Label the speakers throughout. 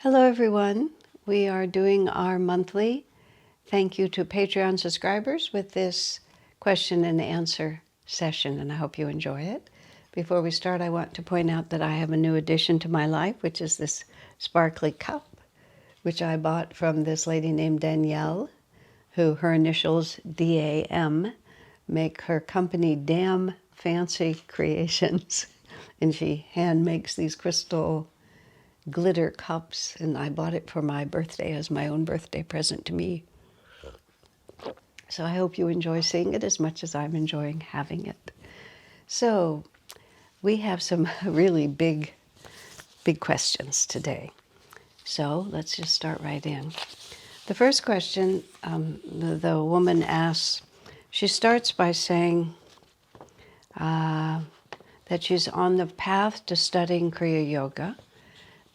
Speaker 1: Hello, everyone. We are doing our monthly thank you to Patreon subscribers with this question and answer session, and I hope you enjoy it. Before we start, I want to point out that I have a new addition to my life, which is this sparkly cup, which I bought from this lady named Danielle, who her initials DAM make her company Damn Fancy Creations, and she hand makes these crystal glitter cups, and I bought it for my birthday as my own birthday present to me. So I hope you enjoy seeing it as much as I'm enjoying having it. So we have some really big questions today. So let's just start right in. The first question, the woman asks, she starts by saying that she's on the path to studying Kriya Yoga,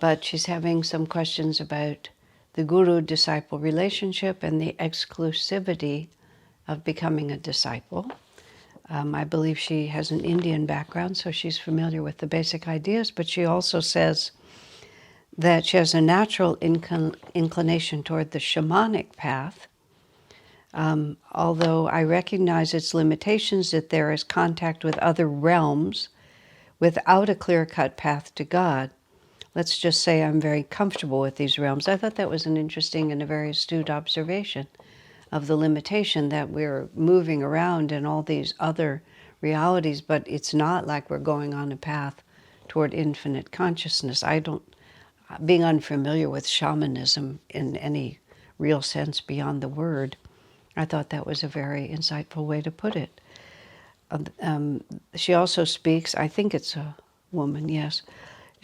Speaker 1: but she's having some questions about the guru-disciple relationship and the exclusivity of becoming a disciple. I believe she has an Indian background, so she's familiar with the basic ideas, but she also says that she has a natural inclination toward the shamanic path, although I recognize its limitations, that there is contact with other realms without a clear-cut path to God. Let's just say I'm very comfortable with these realms. I thought that was an interesting and a very astute observation of the limitation that we're moving around in all these other realities, but it's not like we're going on a path toward infinite consciousness. Being unfamiliar with shamanism in any real sense beyond the word, I thought that was a very insightful way to put it. She also speaks, I think it's a woman, yes.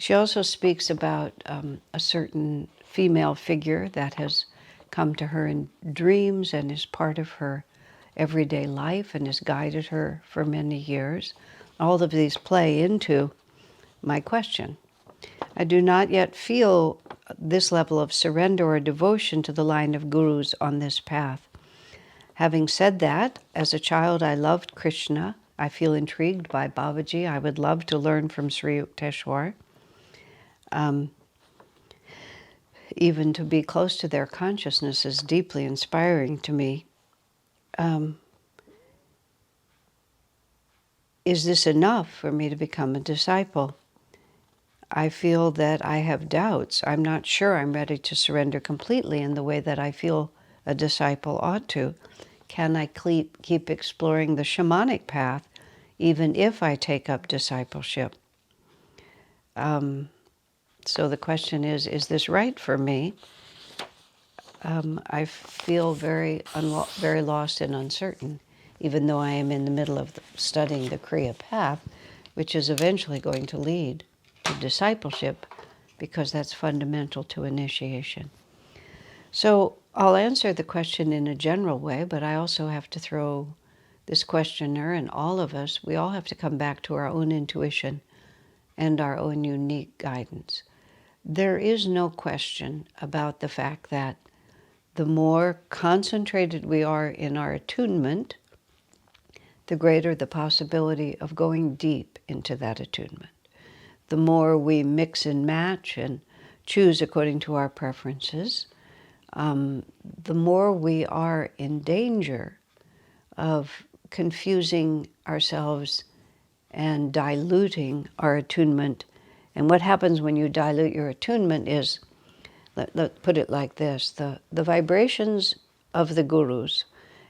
Speaker 1: She also speaks about a certain female figure that has come to her in dreams and is part of her everyday life and has guided her for many years. All of these play into my question. I do not yet feel this level of surrender or devotion to the line of gurus on this path. Having said that, as a child I loved Krishna. I feel intrigued by Babaji. I would love to learn from Sri Yukteswar. Even to be close to their consciousness is deeply inspiring to me. Is this enough for me to become a disciple? I feel that I have doubts. I'm not sure I'm ready to surrender completely in the way that I feel a disciple ought to. Can I keep exploring the shamanic path even if I take up discipleship? So the question is this right for me? I feel very lost and uncertain, even though I am in the middle of studying the Kriya path, which is eventually going to lead to discipleship, because that's fundamental to initiation. So I'll answer the question in a general way, but I also have to throw this questioner, and all of us, we all have to come back to our own intuition and our own unique guidance. There is no question about the fact that the more concentrated we are in our attunement, the greater the possibility of going deep into that attunement. The more we mix and match and choose according to our preferences, the more we are in danger of confusing ourselves and diluting our attunement. And what happens when you dilute your attunement is, let's put it like this, the vibrations of the gurus,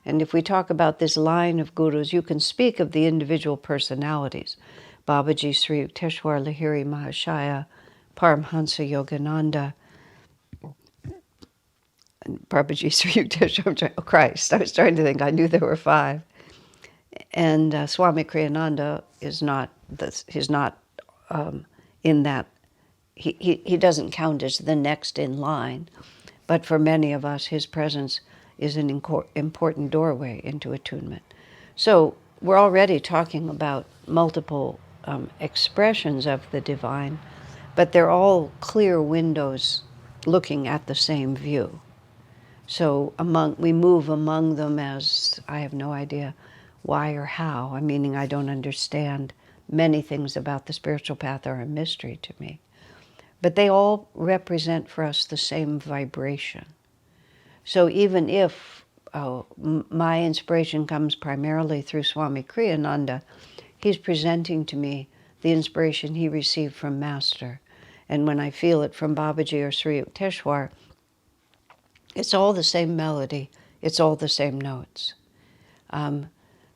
Speaker 1: and if we talk about this line of gurus, you can speak of the individual personalities. Babaji, Sri Yukteswar, Lahiri Mahashaya, Paramhansa Yogananda, Babaji, Sri Yukteswar, Christ. I was trying to think, I knew there were 5. And Swami Kriyananda is not, he's not in that, he doesn't count as the next in line, but for many of us, his presence is an important doorway into attunement. So we're already talking about multiple expressions of the divine, but they're all clear windows looking at the same view. So we move among them as, I have no idea why or how. Meaning I don't understand. Many things about the spiritual path are a mystery to me. but they all represent for us the same vibration. So even if my inspiration comes primarily through Swami Kriyananda, he's presenting to me the inspiration he received from Master. And when I feel it from Babaji or Sri Yukteswar, it's all the same melody, it's all the same notes.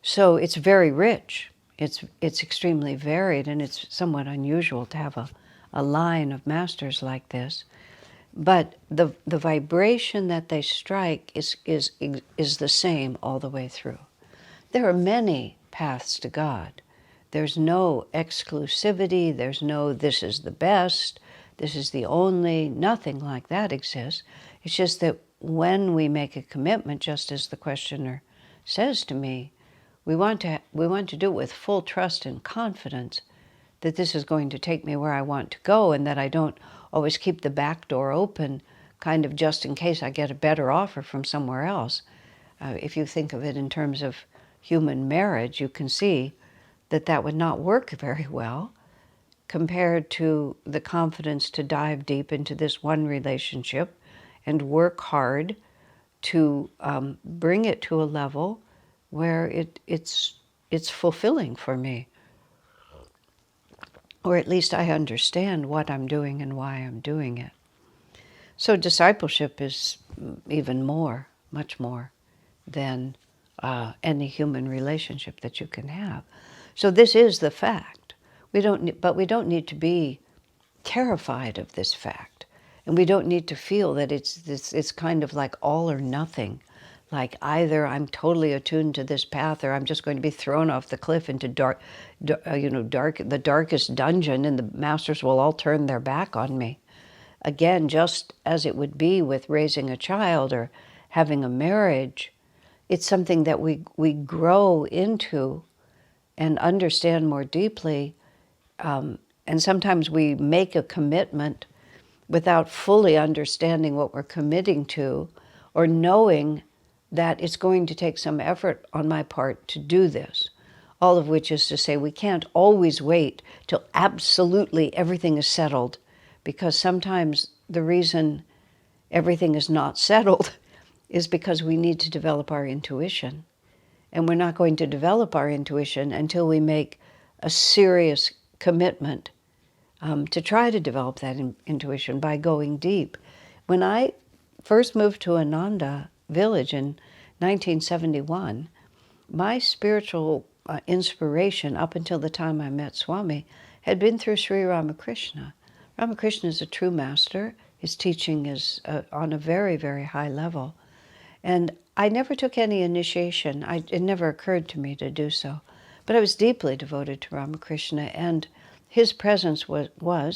Speaker 1: So it's very rich, it's extremely varied, and it's somewhat unusual to have a line of masters like this. But the vibration that they strike is the same all the way through. There are many paths to God. There's no exclusivity, there's no this is the best, this is the only, nothing like that exists. It's just that when we make a commitment, just as the questioner says to me, we want to do it with full trust and confidence that this is going to take me where I want to go, and that I don't always keep the back door open, kind of just in case I get a better offer from somewhere else. If you think of it in terms of human marriage, you can see that that would not work very well compared to the confidence to dive deep into this one relationship and work hard to bring it to a level where it's fulfilling for me. Or at least I understand what I'm doing and why I'm doing it. So discipleship is even more, much more than any human relationship that you can have. So this is the fact. But we don't need to be terrified of this fact. And we don't need to feel that it's kind of like all or nothing. Like either I'm totally attuned to this path, or I'm just going to be thrown off the cliff into the darkest dungeon, and the masters will all turn their back on me. Again, just as it would be with raising a child or having a marriage, it's something that we grow into and understand more deeply. And sometimes we make a commitment without fully understanding what we're committing to, or knowing that it's going to take some effort on my part to do this. All of which is to say, we can't always wait till absolutely everything is settled, because sometimes the reason everything is not settled is because we need to develop our intuition. And we're not going to develop our intuition until we make a serious commitment to try to develop that intuition by going deep. When I first moved to Ananda village in 1971, my spiritual inspiration up until the time I met Swami had been through Sri Ramakrishna. Ramakrishna is a true master. His teaching is on a very, very high level. And I never took any initiation. It never occurred to me to do so. But I was deeply devoted to Ramakrishna, and his presence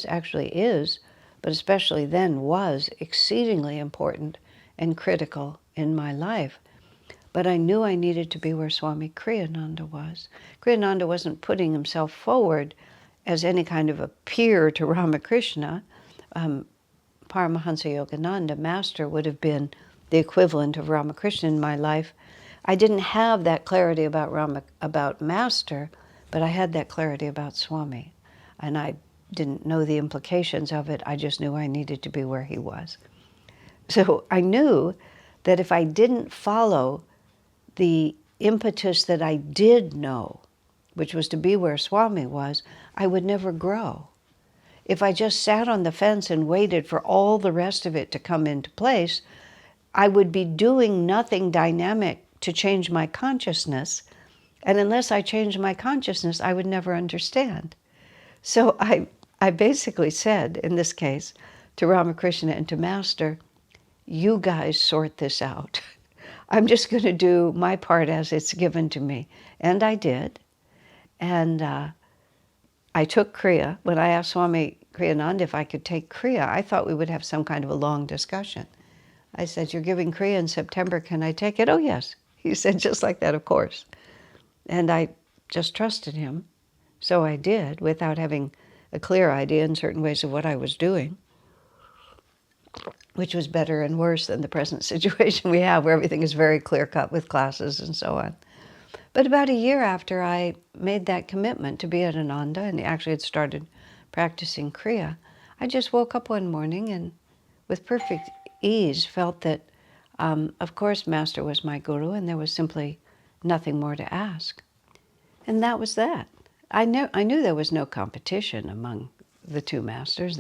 Speaker 1: actually is, but especially then was, exceedingly important and critical in my life. But I knew I needed to be where Swami Kriyananda was. Kriyananda wasn't putting himself forward as any kind of a peer to Ramakrishna. Paramahansa Yogananda, Master, would have been the equivalent of Ramakrishna in my life. I didn't have that clarity about Master, but I had that clarity about Swami. And I didn't know the implications of it. I just knew I needed to be where he was. So I knew that if I didn't follow the impetus that I did know, which was to be where Swami was, I would never grow. If I just sat on the fence and waited for all the rest of it to come into place, I would be doing nothing dynamic to change my consciousness. And unless I changed my consciousness, I would never understand. So I basically said, in this case, to Ramakrishna and to Master, you guys sort this out. I'm just going to do my part as it's given to me. And I did. And I took Kriya. When I asked Swami Kriyananda if I could take Kriya, I thought we would have some kind of a long discussion. I said, you're giving Kriya in September, can I take it? Oh, yes. He said, just like that, of course. And I just trusted him. So I did, without having a clear idea in certain ways of what I was doing, which was better and worse than the present situation we have, where everything is very clear-cut with classes and so on. But about a year after I made that commitment to be at Ananda, and actually had started practicing Kriya, I just woke up one morning and with perfect ease felt that, of course, Master was my guru and there was simply nothing more to ask. And that was that. I knew there was no competition among the two masters.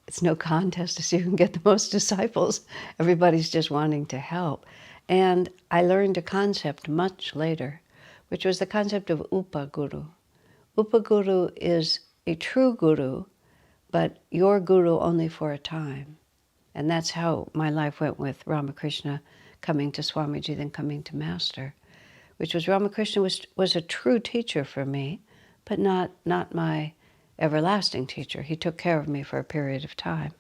Speaker 1: It's no contest to see who can get the most disciples. Everybody's just wanting to help. And I learned a concept much later, which was the concept of upaguru. Upaguru is a true guru, but your guru only for a time. And that's how my life went with Ramakrishna coming to Swamiji, then coming to Master, which was Ramakrishna was a true teacher for me, but not my everlasting teacher. He took care of me for a period of time,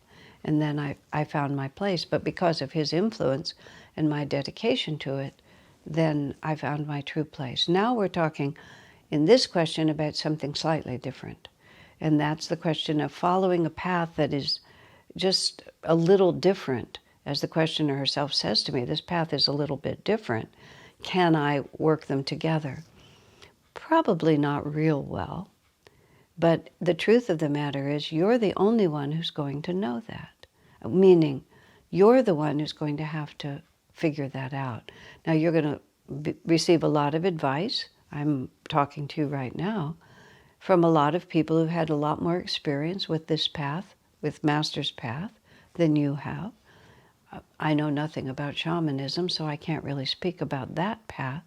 Speaker 1: and then I found my place. But because of his influence and my dedication to it, then I found my true place. Now we're talking in this question about something slightly different, and that's the question of following a path that is just a little different. As the questioner herself says to me, this path is a little bit different. Can I work them together? Probably not real well. But the truth of the matter is you're the only one who's going to know that. Meaning, you're the one who's going to have to figure that out. Now, you're going to receive a lot of advice. I'm talking to you right now from a lot of people who've had a lot more experience with this path, with Master's path, than you have. I know nothing about shamanism, so I can't really speak about that path.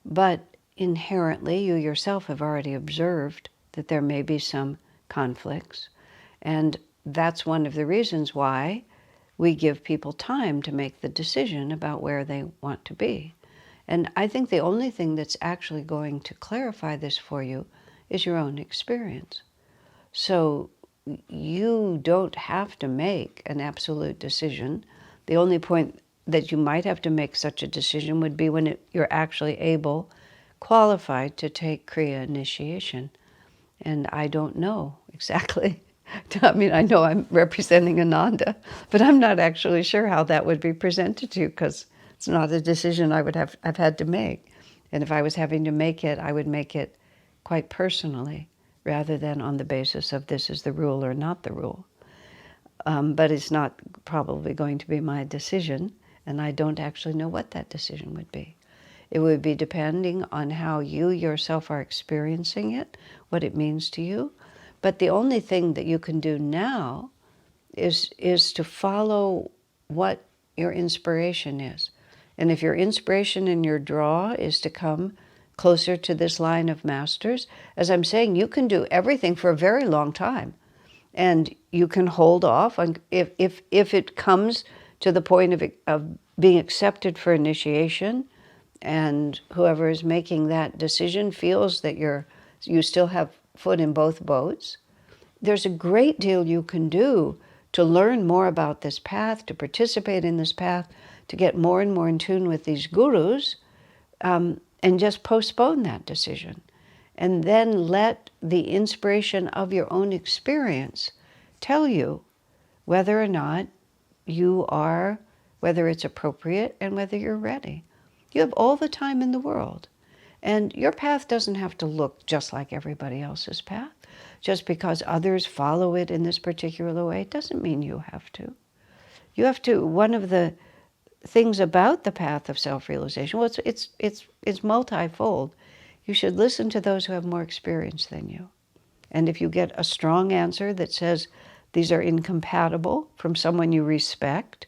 Speaker 1: But inherently, you yourself have already observed that there may be some conflicts. And that's one of the reasons why we give people time to make the decision about where they want to be. And I think the only thing that's actually going to clarify this for you is your own experience. So you don't have to make an absolute decision. The only point that you might have to make such a decision would be when you're actually qualified to take Kriya initiation. And I don't know exactly. I mean, I know I'm representing Ananda, but I'm not actually sure how that would be presented to you because it's not a decision I've had to make. And if I was having to make it, I would make it quite personally rather than on the basis of this is the rule or not the rule. But it's not probably going to be my decision, and I don't actually know what that decision would be. It would be depending on how you yourself are experiencing it, what it means to you. But the only thing that you can do now is to follow what your inspiration is. And if your inspiration and your draw is to come closer to this line of masters, as I'm saying, you can do everything for a very long time. And you can hold off on if it comes to the point of being accepted for initiation, and whoever is making that decision feels that you still have foot in both boats, there's a great deal you can do to learn more about this path, to participate in this path, to get more and more in tune with these gurus, and just postpone that decision. And then let the inspiration of your own experience tell you whether or not whether it's appropriate and whether you're ready. You have all the time in the world. And your path doesn't have to look just like everybody else's path. Just because others follow it in this particular way doesn't mean you have to. You have to, one of the things about the path of self-realization, well, it's multifold. You should listen to those who have more experience than you. And if you get a strong answer that says these are incompatible from someone you respect,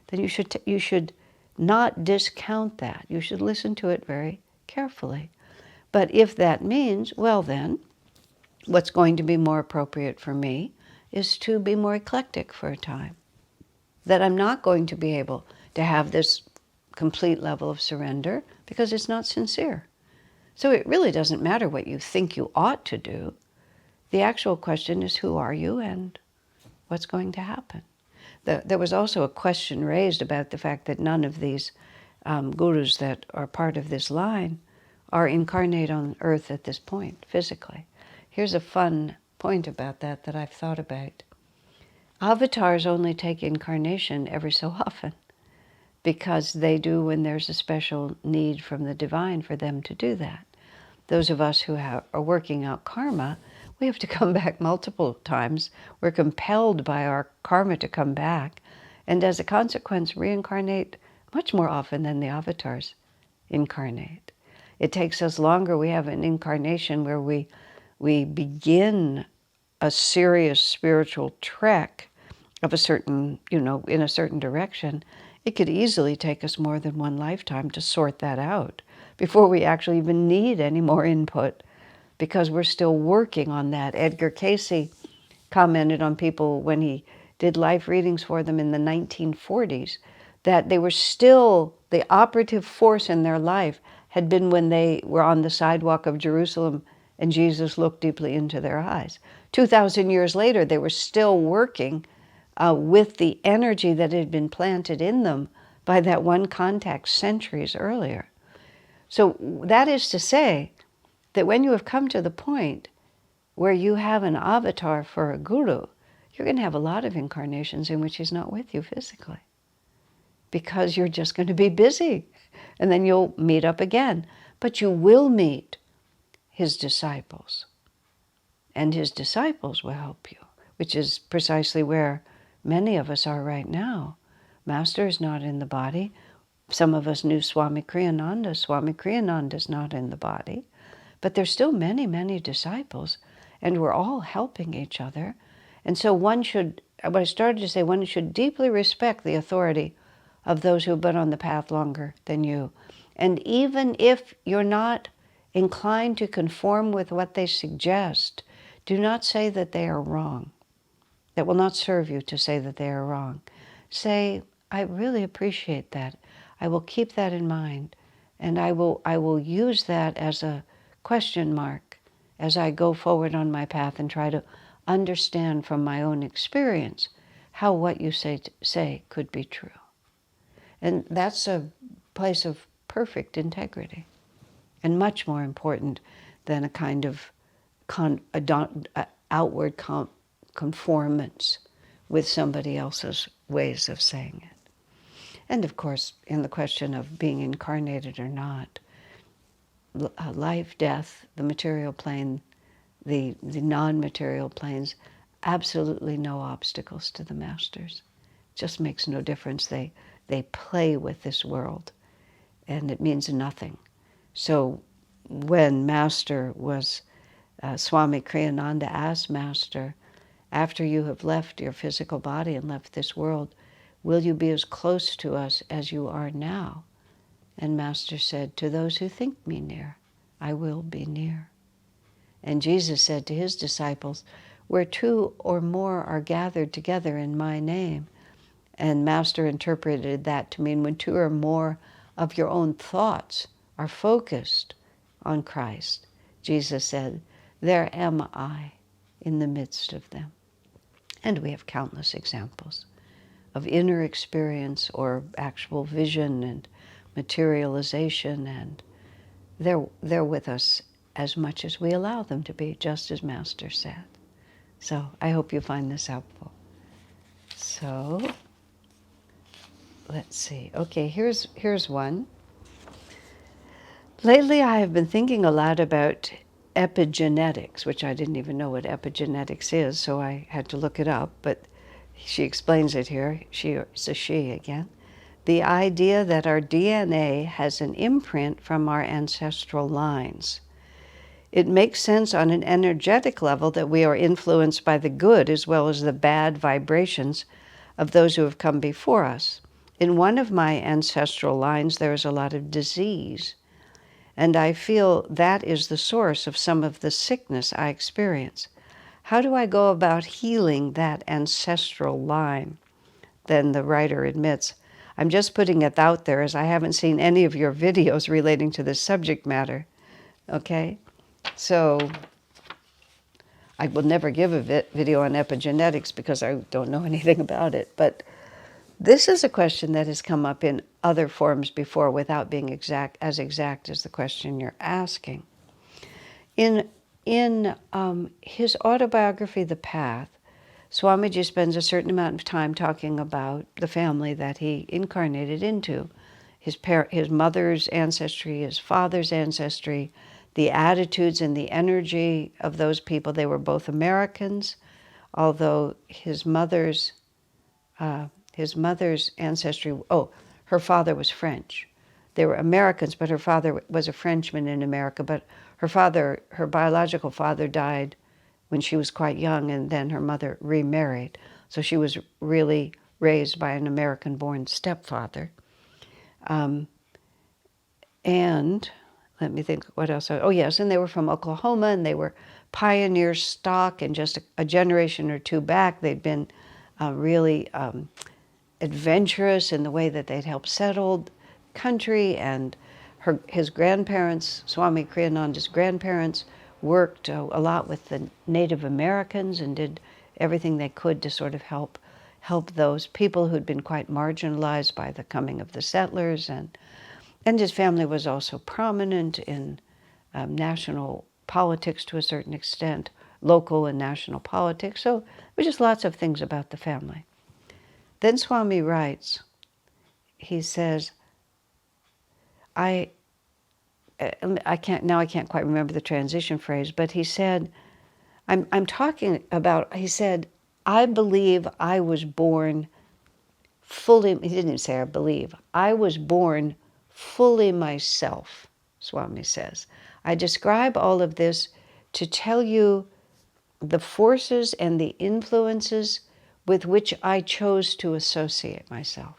Speaker 1: then you should not discount that. You should listen to it very carefully. But if that means, well then, what's going to be more appropriate for me is to be more eclectic for a time. That I'm not going to be able to have this complete level of surrender because it's not sincere. So it really doesn't matter what you think you ought to do. The actual question is, who are you and what's going to happen? There was also a question raised about the fact that none of these gurus that are part of this line are incarnate on earth at this point, physically. Here's a fun point about that I've thought about. Avatars only take incarnation every so often because they do when there's a special need from the divine for them to do that. Those of us who are working out karma, we have to come back multiple times. We're compelled by our karma to come back, and as a consequence, reincarnate much more often than the avatars incarnate. It takes us longer. We have an incarnation where we begin a serious spiritual trek of a certain, in a certain direction. It could easily take us more than one lifetime to sort that out before we actually even need any more input, because we're still working on that. Edgar Cayce commented on people when he did life readings for them in the 1940s, that they were still, the operative force in their life had been when they were on the sidewalk of Jerusalem and Jesus looked deeply into their eyes. 2,000 years later, they were still working with the energy that had been planted in them by that one contact centuries earlier. So that is to say that when you have come to the point where you have an avatar for a guru, you're going to have a lot of incarnations in which he's not with you physically, because you're just going to be busy, and then you'll meet up again. But you will meet his disciples, and his disciples will help you, which is precisely where many of us are right now. Master is not in the body. Some of us knew Swami Kriyananda. Swami Kriyananda is not in the body. But there's still many, many disciples, and we're all helping each other. And so one should, what I started to say, one should deeply respect the authority of those who have been on the path longer than you. And even if you're not inclined to conform with what they suggest, do not say that they are wrong. That will not serve you to say that they are wrong. Say, I really appreciate that. I will keep that in mind, and I will use that as a question mark as I go forward on my path and try to understand from my own experience how what you say could be true. And that's a place of perfect integrity, and much more important than a kind of outward conformance with somebody else's ways of saying it. And of course, in the question of being incarnated or not, life, death, the material plane, the non-material planes, absolutely no obstacles to the masters. Just makes no difference. They play with this world, and it means nothing. So when Master was, Swami Kriyananda asked Master, after you have left your physical body and left this world, will you be as close to us as you are now? And Master said, to those who think me near, I will be near. And Jesus said to his disciples, where two or more are gathered together in my name. And Master interpreted that to mean when two or more of your own thoughts are focused on Christ. Jesus said, there am I in the midst of them. And we have countless examples of inner experience or actual vision and materialization, and they're with us as much as we allow them to be, just as Master said. So I hope you find this helpful. So let's see. Okay, here's one. Lately I have been thinking a lot about epigenetics, which I didn't even know what epigenetics is, so I had to look it up, but she explains it here. It's a she again. The idea that our DNA has an imprint from our ancestral lines. It makes sense on an energetic level that we are influenced by the good as well as the bad vibrations of those who have come before us. In one of my ancestral lines, there is a lot of disease, and I feel that is the source of some of the sickness I experience. How do I go about healing that ancestral line? Then the writer admits, I'm just putting it out there as I haven't seen any of your videos relating to this subject matter. Okay? So I will never give a video on epigenetics because I don't know anything about it. But this is a question that has come up in other forms before without being exact as the question you're asking. In his autobiography, The Path, Swamiji spends a certain amount of time talking about the family that he incarnated into, his mother's ancestry, his father's ancestry, the attitudes and the energy of those people. They were both Americans, although his mother's ancestry, her father was French. They were Americans, but her father was a Frenchman in America. But her biological father died when she was quite young, and then her mother remarried. So she was really raised by an American-born stepfather. And let me think what else. Oh, yes, and they were from Oklahoma, and they were pioneer stock, and just a generation or two back, they'd been really adventurous in the way that they'd helped settle country. And his grandparents, Swami Kriyananda's grandparents, worked a lot with the Native Americans and did everything they could to sort of help those people who'd been quite marginalized by the coming of the settlers. And his family was also prominent in national politics to a certain extent, local and national politics. So there's just lots of things about the family. Then Swami writes, he says, I can't quite remember the transition phrase, but he said, I'm talking about, he said, I believe I was born fully, he didn't even say I believe, I was born fully myself, Swami says. I describe all of this to tell you the forces and the influences with which I chose to associate myself.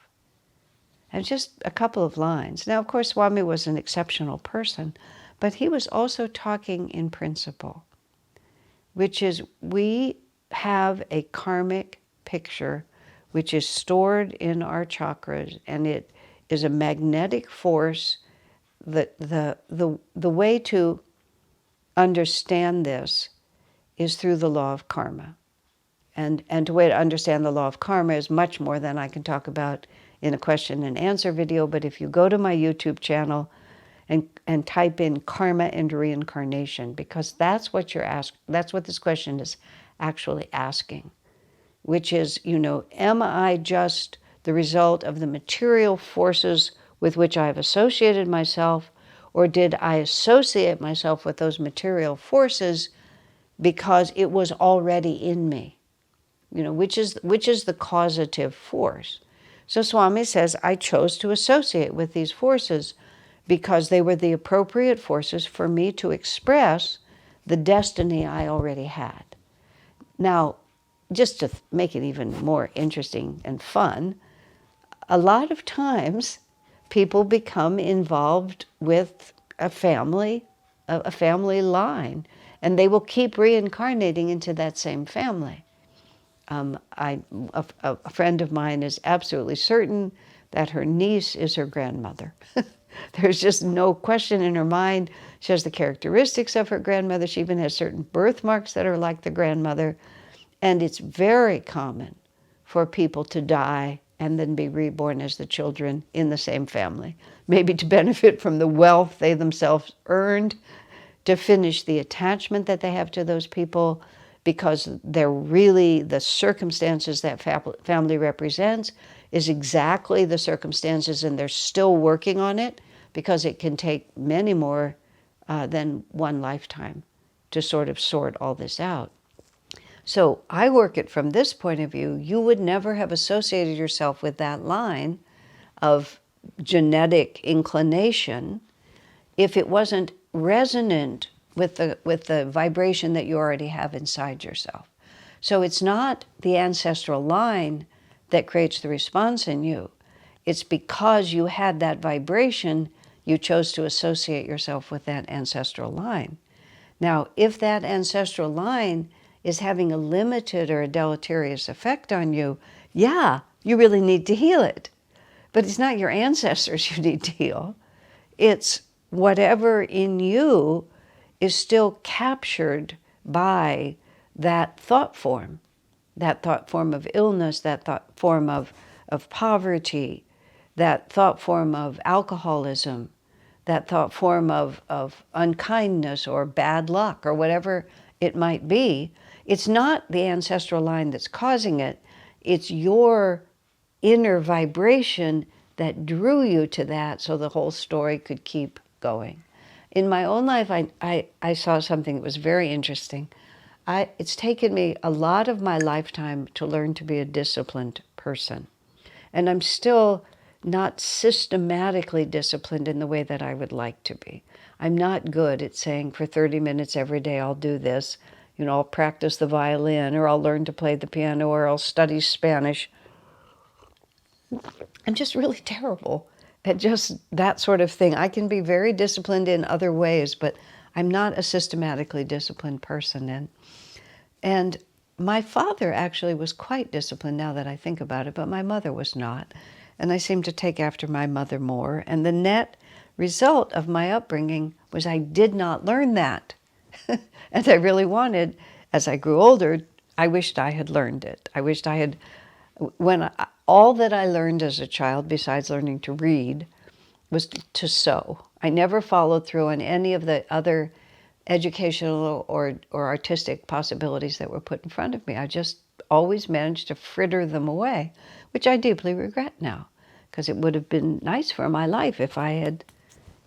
Speaker 1: And just a couple of lines. Now, of course, Swami was an exceptional person, but he was also talking in principle, which is we have a karmic picture which is stored in our chakras, and it is a magnetic force. The way to understand this is through the law of karma. And the way to understand the law of karma is much more than I can talk about in a question and answer video. But if you go to my YouTube channel and type in karma and reincarnation, because that's what that's what this question is actually asking, which is, am I just the result of the material forces with which I've associated myself, or did I associate myself with those material forces because it was already in me? Which is the causative force. So Swami says, I chose to associate with these forces because they were the appropriate forces for me to express the destiny I already had. Now, just to make it even more interesting and fun, a lot of times people become involved with a family line, and they will keep reincarnating into that same family. A friend of mine is absolutely certain that her niece is her grandmother. There's just no question in her mind. She has the characteristics of her grandmother. She even has certain birthmarks that are like the grandmother. And it's very common for people to die and then be reborn as the children in the same family, maybe to benefit from the wealth they themselves earned, to finish the attachment that they have to those people, because they're really, the circumstances that family represents is exactly the circumstances, and they're still working on it, because it can take many more than one lifetime to sort of sort all this out. So I work it from this point of view. You would never have associated yourself with that line of genetic inclination if it wasn't resonant with the vibration that you already have inside yourself. So it's not the ancestral line that creates the response in you. It's because you had that vibration, you chose to associate yourself with that ancestral line. Now, if that ancestral line is having a limited or a deleterious effect on you, yeah, you really need to heal it. But it's not your ancestors you need to heal. It's whatever in you is still captured by that thought form of illness, that thought form of poverty, that thought form of alcoholism, that thought form of unkindness or bad luck or whatever it might be. It's not the ancestral line that's causing it. It's your inner vibration that drew you to that, so the whole story could keep going. In my own life, I saw something that was very interesting. It's taken me a lot of my lifetime to learn to be a disciplined person. And I'm still not systematically disciplined in the way that I would like to be. I'm not good at saying for 30 minutes every day I'll do this. You know, I'll practice the violin, or I'll learn to play the piano, or I'll study Spanish. I'm just really terrible at just that sort of thing. I can be very disciplined in other ways, but I'm not a systematically disciplined person. And my father actually was quite disciplined now that I think about it, but my mother was not. And I seem to take after my mother more. And the net result of my upbringing was I did not learn that. And I really wanted, as I grew older, I wished I had learned it. I wished I had, all that I learned as a child, besides learning to read, was to sew. I never followed through on any of the other educational or artistic possibilities that were put in front of me. I just always managed to fritter them away, which I deeply regret now, because it would have been nice for my life if I had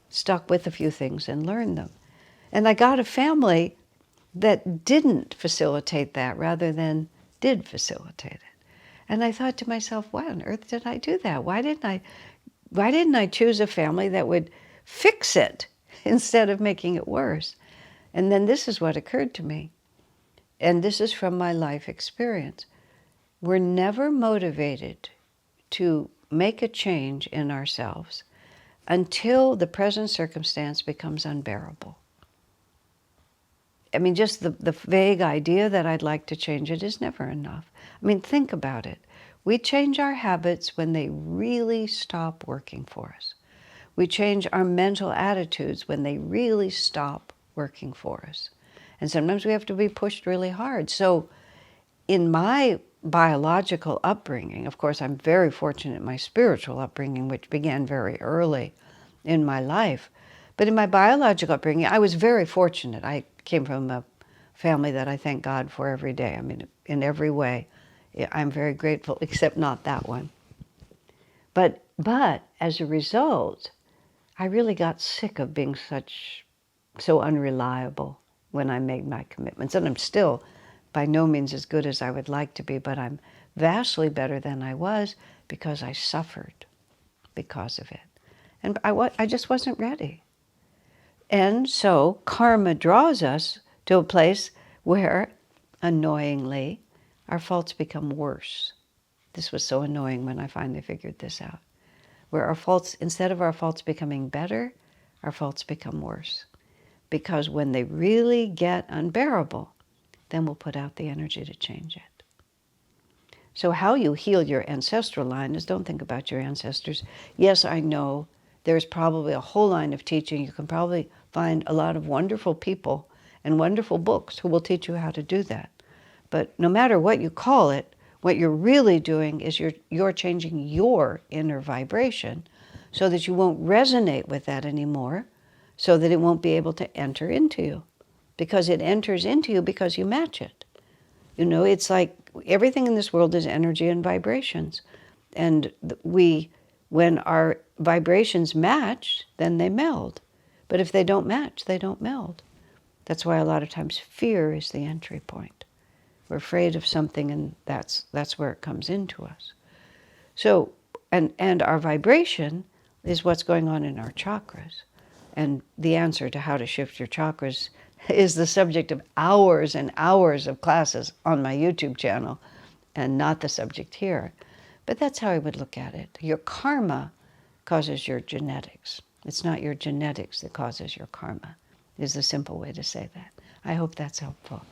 Speaker 1: stuck with a few things and learned them. And I got a family that didn't facilitate that rather than did facilitate it. And I thought to myself, why on earth did I do that? Why didn't I choose a family that would fix it instead of making it worse? And then this is what occurred to me. And this is from my life experience. We're never motivated to make a change in ourselves until the present circumstance becomes unbearable. I mean, just the vague idea that I'd like to change it is never enough. I mean, think about it. We change our habits when they really stop working for us. We change our mental attitudes when they really stop working for us. And sometimes we have to be pushed really hard. So in my biological upbringing, of course, I'm very fortunate in my spiritual upbringing, which began very early in my life. But in my biological upbringing, I was very fortunate. I came from a family that I thank God for every day. I mean, in every way, I'm very grateful, except not that one. But as a result, I really got sick of being so unreliable when I made my commitments. And I'm still by no means as good as I would like to be, but I'm vastly better than I was because I suffered because of it. And I just wasn't ready. And so karma draws us to a place where, annoyingly, our faults become worse. This was so annoying when I finally figured this out. Where our faults, instead of our faults becoming better, our faults become worse. Because when they really get unbearable, then we'll put out the energy to change it. So how you heal your ancestral line is don't think about your ancestors. Yes, I know there's probably a whole line of teaching. You can probably find a lot of wonderful people and wonderful books who will teach you how to do that. But no matter what you call it, what you're really doing is you're changing your inner vibration so that you won't resonate with that anymore, so that it won't be able to enter into you. Because it enters into you because you match it. You know, it's like everything in this world is energy and vibrations. And when our vibrations match, then they meld. But if they don't match, they don't meld. That's why a lot of times fear is the entry point. We're afraid of something, and that's where it comes into us. So, and our vibration is what's going on in our chakras. And the answer to how to shift your chakras is the subject of hours and hours of classes on my YouTube channel, and not the subject here. But that's how I would look at it. Your karma causes your genetics. It's not your genetics that causes your karma, is the simple way to say that. I hope that's helpful.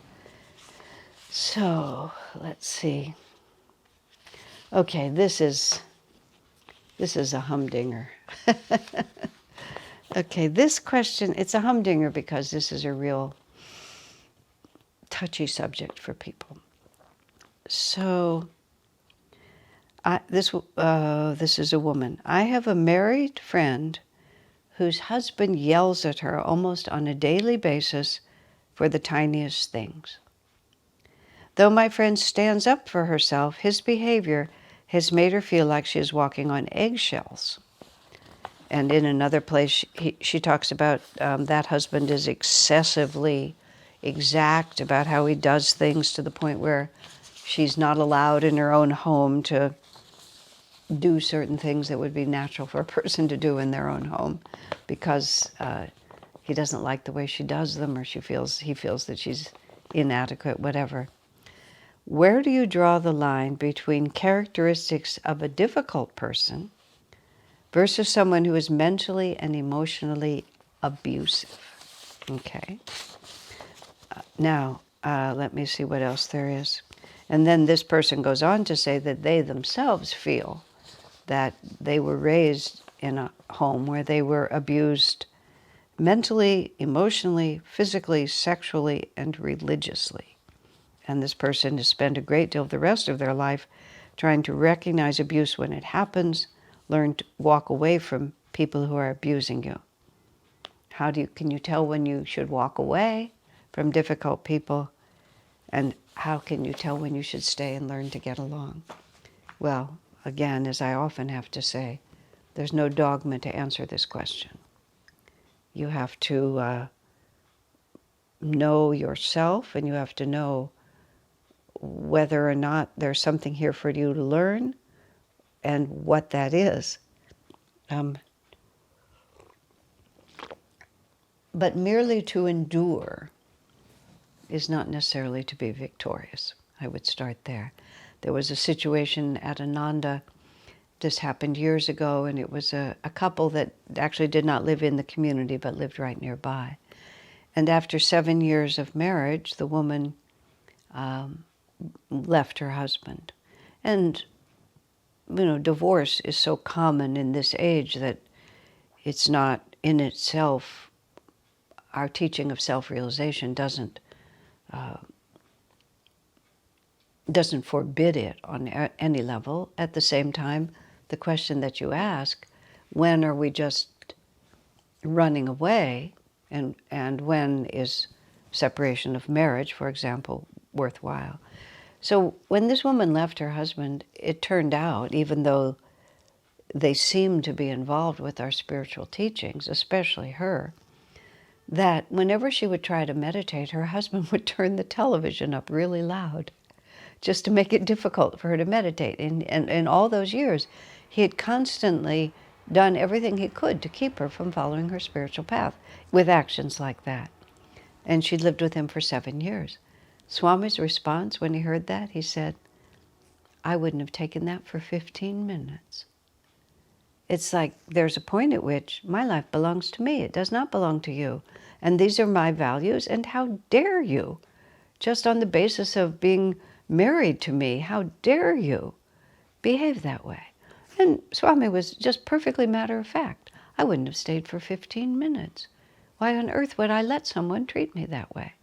Speaker 1: So, let's see. Okay, this is a humdinger. Okay, this question, it's a humdinger because this is a real touchy subject for people. So, this is a woman. I have a married friend whose husband yells at her almost on a daily basis for the tiniest things. Though my friend stands up for herself, his behavior has made her feel like she is walking on eggshells. And in another place, she talks about that husband is excessively exact about how he does things to the point where she's not allowed in her own home to do certain things that would be natural for a person to do in their own home because he doesn't like the way she does them, or he feels that she's inadequate, whatever. Where do you draw the line between characteristics of a difficult person versus someone who is mentally and emotionally abusive? Okay. Now, let me see what else there is. And then this person goes on to say that they themselves feel that they were raised in a home where they were abused mentally, emotionally, physically, sexually, and religiously. And this person has spent a great deal of the rest of their life trying to recognize abuse when it happens, learn to walk away from people who are abusing you. Can you tell when you should walk away from difficult people? And how can you tell when you should stay and learn to get along? Well, again, as I often have to say, there's no dogma to answer this question. You have to know yourself, and you have to know whether or not there's something here for you to learn and what that is. But merely to endure is not necessarily to be victorious. I would start there. There was a situation at Ananda. This happened years ago, and it was a couple that actually did not live in the community but lived right nearby. And after 7 years of marriage, the woman left her husband. And, divorce is so common in this age that it's not in itself, our teaching of self-realization doesn't forbid it on any level. At the same time, the question that you ask, when are we just running away, and when is separation of marriage, for example, worthwhile? So when this woman left her husband, it turned out, even though they seemed to be involved with our spiritual teachings, especially her, that whenever she would try to meditate, her husband would turn the television up really loud, just to make it difficult for her to meditate. And in all those years, he had constantly done everything he could to keep her from following her spiritual path with actions like that. And she lived with him for 7 years. Swami's response when he heard that, he said, I wouldn't have taken that for 15 minutes. It's like there's a point at which my life belongs to me. It does not belong to you. And these are my values, and how dare you? Just on the basis of being married to me, how dare you behave that way? And Swami was just perfectly matter of fact. I wouldn't have stayed for 15 minutes. Why on earth would I let someone treat me that way?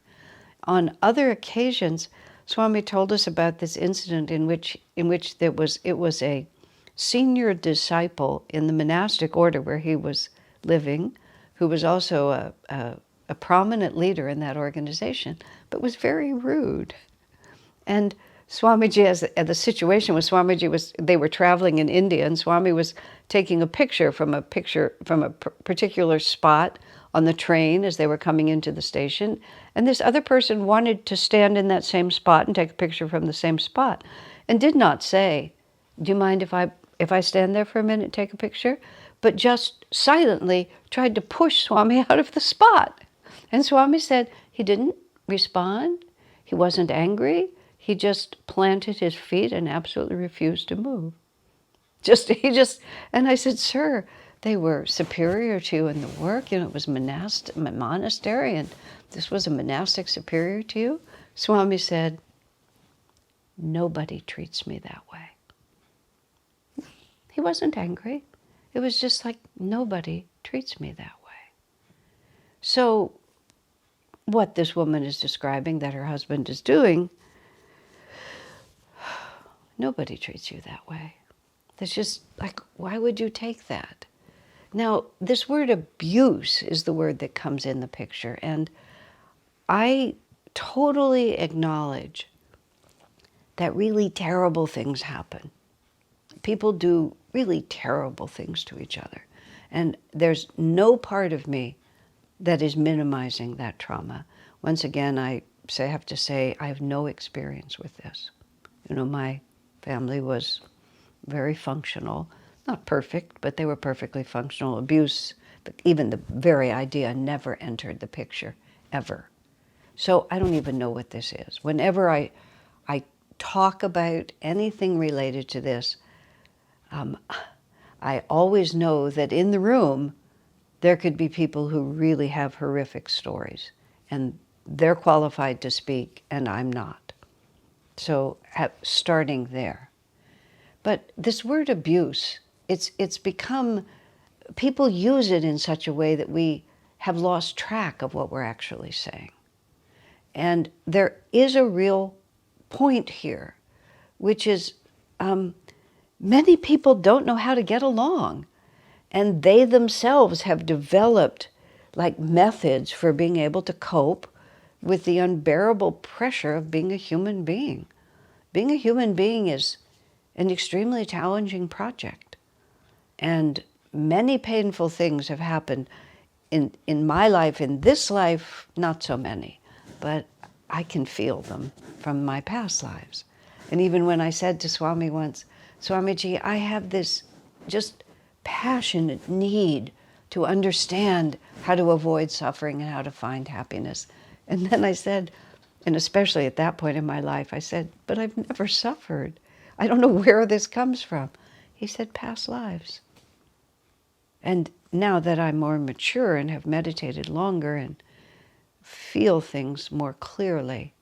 Speaker 1: On other occasions, Swami told us about this incident in which it was a senior disciple in the monastic order where he was living, who was also a prominent leader in that organization, but was very rude. And Swamiji, as the situation with Swamiji they were traveling in India, and Swami was taking a picture from a particular spot on the train as they were coming into the station. And this other person wanted to stand in that same spot and take a picture from the same spot, and did not say, do you mind if I stand there for a minute and take a picture? But just silently tried to push Swami out of the spot. And Swami said he didn't respond. He wasn't angry. He just planted his feet and absolutely refused to move. And I said, sir, they were superior to you in the work. It was monastery, and this was a monastic superior to you. Swami said, nobody treats me that way. He wasn't angry. It was just like, nobody treats me that way. So what this woman is describing that her husband is doing, nobody treats you that way. It's just like, why would you take that? Now, this word abuse is the word that comes in the picture, and I totally acknowledge that really terrible things happen. People do really terrible things to each other. And there's no part of me that is minimizing that trauma. Once again, I have to say, I have no experience with this. My family was very functional, not perfect, but they were perfectly functional. Abuse, even the very idea, never entered the picture, ever. So I don't even know what this is. Whenever I talk about anything related to this, I always know that in the room, there could be people who really have horrific stories, and they're qualified to speak, and I'm not. So starting there. But this word abuse, it's become, people use it in such a way that we have lost track of what we're actually saying. And there is a real point here, which is many people don't know how to get along. And they themselves have developed like methods for being able to cope with the unbearable pressure of being a human being. Being a human being is an extremely challenging project. And many painful things have happened in my life. In this life, not so many, but I can feel them from my past lives. And even when I said to Swami once, Swamiji, I have this just passionate need to understand how to avoid suffering and how to find happiness. And then I said, and especially at that point in my life, I said, but I've never suffered. I don't know where this comes from. He said, past lives. And now that I'm more mature and have meditated longer and feel things more clearly,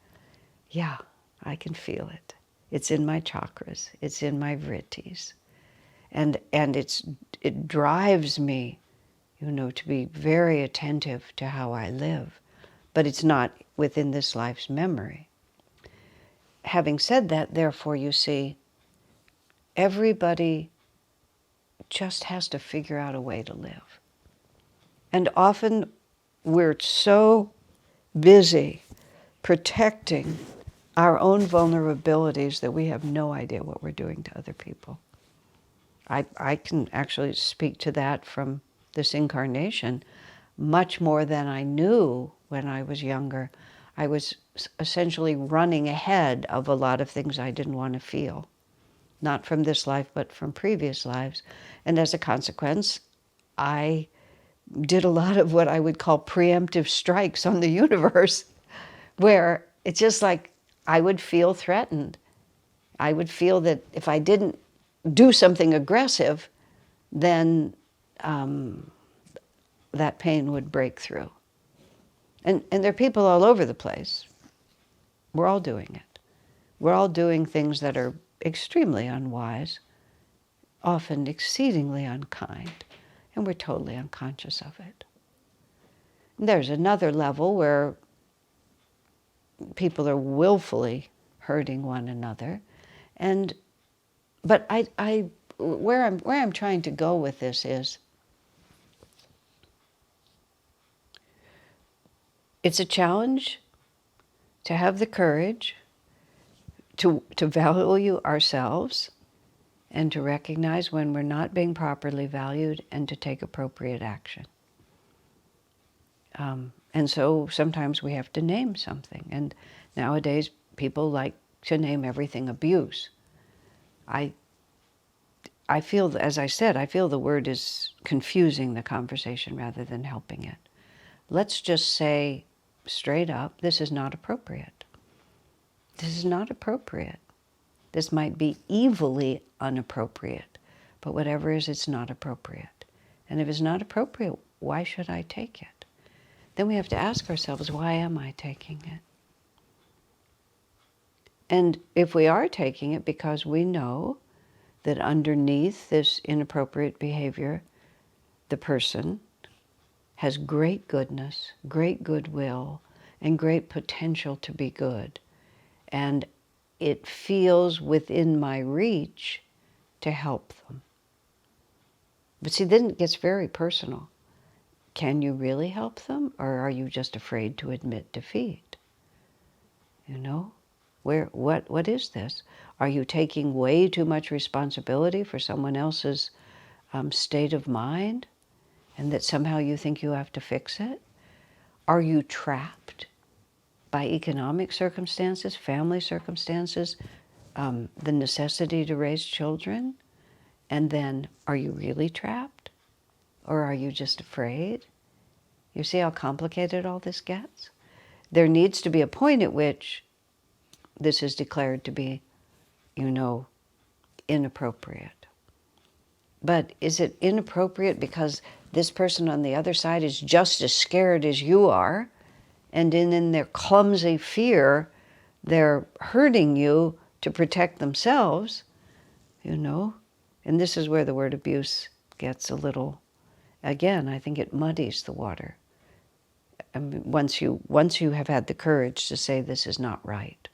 Speaker 1: yeah, I can feel it. It's in my chakras. It's in my vrittis. And it drives me, to be very attentive to how I live. But it's not within this life's memory. Having said that, therefore, you see, everybody just has to figure out a way to live. And often we're so busy protecting our own vulnerabilities that we have no idea what we're doing to other people. I can actually speak to that from this incarnation much more than I knew when I was younger. I was essentially running ahead of a lot of things I didn't want to feel. Not from this life, but from previous lives. And as a consequence, I did a lot of what I would call preemptive strikes on the universe, where it's just like I would feel threatened. I would feel that if I didn't do something aggressive, then that pain would break through. And there are people all over the place. We're all doing it. We're all doing things that are extremely unwise, often exceedingly unkind, and we're totally unconscious of it. And there's another level where people are willfully hurting one another, but where I'm trying to go with this is, it's a challenge to have the courage to value ourselves and to recognize when we're not being properly valued and to take appropriate action. And so sometimes we have to name something. And nowadays people like to name everything abuse. I feel, as I said, I feel the word is confusing the conversation rather than helping it. Let's just say straight up, this is not appropriate. This is not appropriate. This might be evilly unappropriate, but whatever is, it's not appropriate. And if it's not appropriate, why should I take it? Then we have to ask ourselves, why am I taking it? And if we are taking it because we know that underneath this inappropriate behavior, the person has great goodness, great goodwill, and great potential to be good. And it feels within my reach to help them. But see, then it gets very personal. Can you really help them, or are you just afraid to admit defeat? What is this? Are you taking way too much responsibility for someone else's state of mind? and that somehow you think you have to fix it? Are you trapped by economic circumstances, family circumstances, the necessity to raise children? And then, are you really trapped? Or are you just afraid? You see how complicated all this gets? There needs to be a point at which this is declared to be, inappropriate. But is it inappropriate because this person on the other side is just as scared as you are, and in their clumsy fear, they're hurting you to protect themselves, And this is where the word abuse gets a little, again, I think it muddies the water. I mean, once you have had the courage to say this is not right,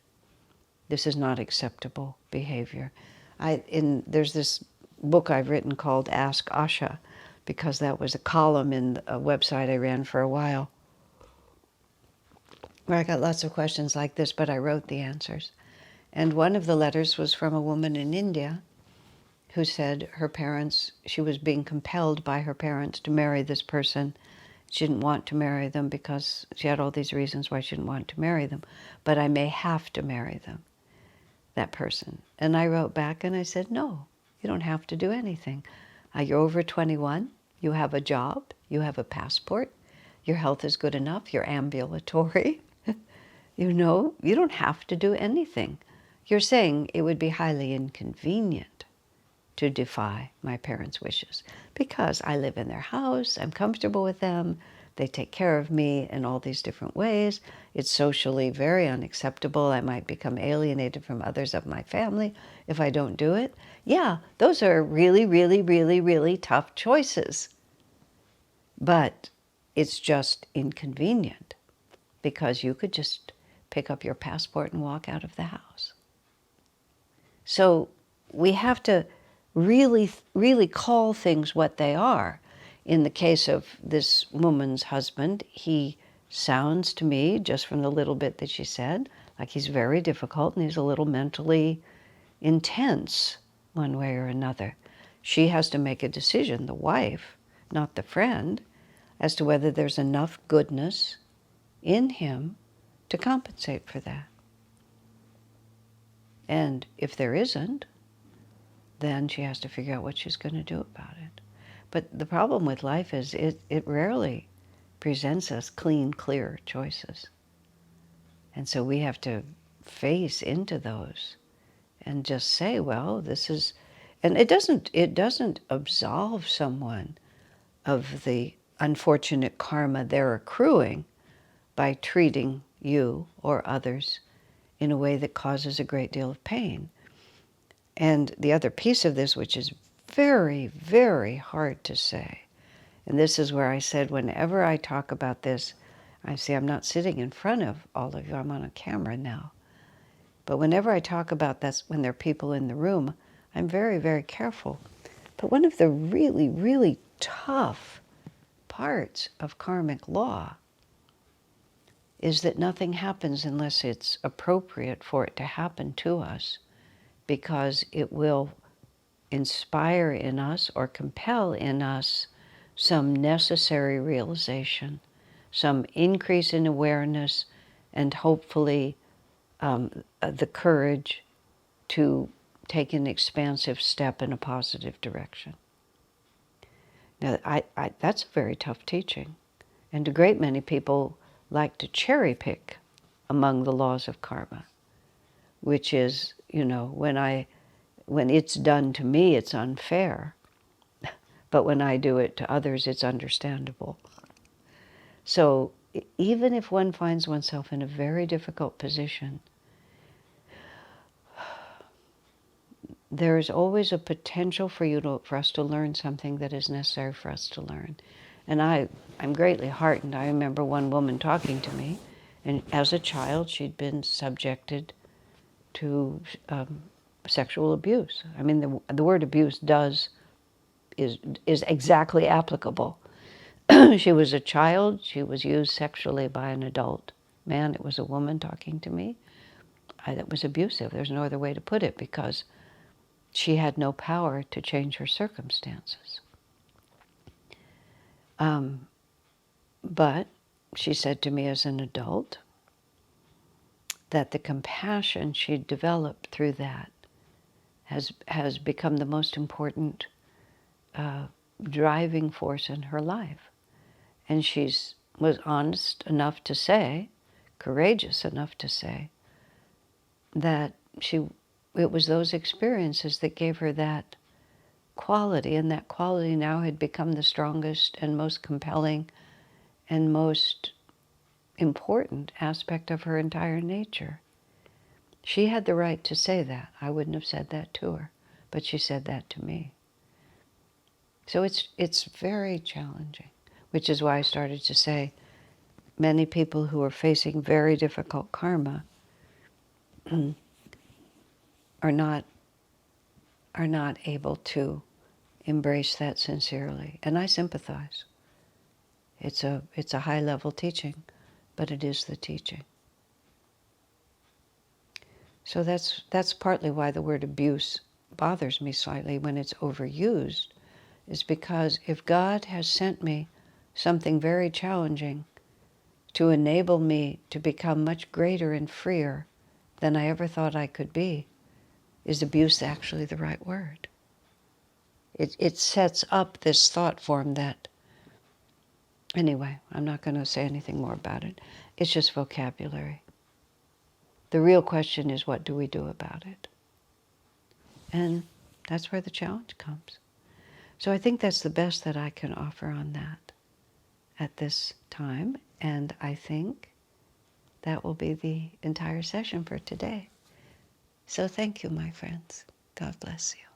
Speaker 1: this is not acceptable behavior. There's this book I've written called Ask Asha, because that was a column in a website I ran for a while, where I got lots of questions like this, but I wrote the answers. And one of the letters was from a woman in India who said she was being compelled by her parents to marry this person. She didn't want to marry them because she had all these reasons why she didn't want to marry them. But I may have to marry them, that person. And I wrote back and I said, no, you don't have to do anything. You're over 21, you have a job, you have a passport, your health is good enough, you're ambulatory. You don't have to do anything. You're saying it would be highly inconvenient to defy my parents' wishes because I live in their house, I'm comfortable with them, they take care of me in all these different ways. It's socially very unacceptable. I might become alienated from others of my family if I don't do it. Yeah, those are really, really, really, really tough choices. But it's just inconvenient because you could just pick up your passport and walk out of the house. So we have to really, really call things what they are. In the case of this woman's husband, he sounds to me, just from the little bit that she said, like he's very difficult and he's a little mentally intense one way or another. She has to make a decision, the wife, not the friend, as to whether there's enough goodness in him to compensate for that. And if there isn't, then she has to figure out what she's going to do about it. But the problem with life is it rarely presents us clean, clear choices. And so we have to face into those and just say, well, this is, and it doesn't absolve someone of the unfortunate karma they're accruing by treating you or others in a way that causes a great deal of pain. And the other piece of this, which is very, very hard to say, and this is where I said whenever I talk about this, I see I'm not sitting in front of all of you, I'm on a camera now. But whenever I talk about this, when there are people in the room, I'm very, very careful. But one of the really, really tough parts of karmic law is that nothing happens unless it's appropriate for it to happen to us, because it will inspire in us or compel in us some necessary realization, some increase in awareness, and hopefully the courage to take an expansive step in a positive direction. Now, that's a very tough teaching. And a great many people like to cherry pick among the laws of karma, which is, when it's done to me, it's unfair. But when I do it to others, it's understandable. So even if one finds oneself in a very difficult position, there is always a potential for us to learn something that is necessary for us to learn. And I'm greatly heartened. I remember one woman talking to me, and as a child, she'd been subjected to sexual abuse. I mean, the word abuse is exactly applicable. She was a child. She was used sexually by an adult man. It was a woman talking to me. That was abusive. There's no other way to put it, because she had no power to change her circumstances. But she said to me as an adult that the compassion she developed through that has become the most important driving force in her life. And was honest enough to say, courageous enough to say, that it was those experiences that gave her that quality, and that quality now had become the strongest and most compelling and most important aspect of her entire nature. She had the right to say that. I wouldn't have said that to her, but she said that to me. So it's very challenging, which is why I started to say many people who are facing very difficult karma are not able to embrace that sincerely. And I sympathize. It's a high-level teaching, but it is the teaching. So that's partly why the word abuse bothers me slightly when it's overused, is because if God has sent me something very challenging to enable me to become much greater and freer than I ever thought I could be, is abuse actually the right word? It sets up this thought form that, anyway, I'm not going to say anything more about it. It's just vocabulary. The real question is, what do we do about it? And that's where the challenge comes. So I think that's the best that I can offer on that at this time. And I think that will be the entire session for today. So thank you, my friends. God bless you.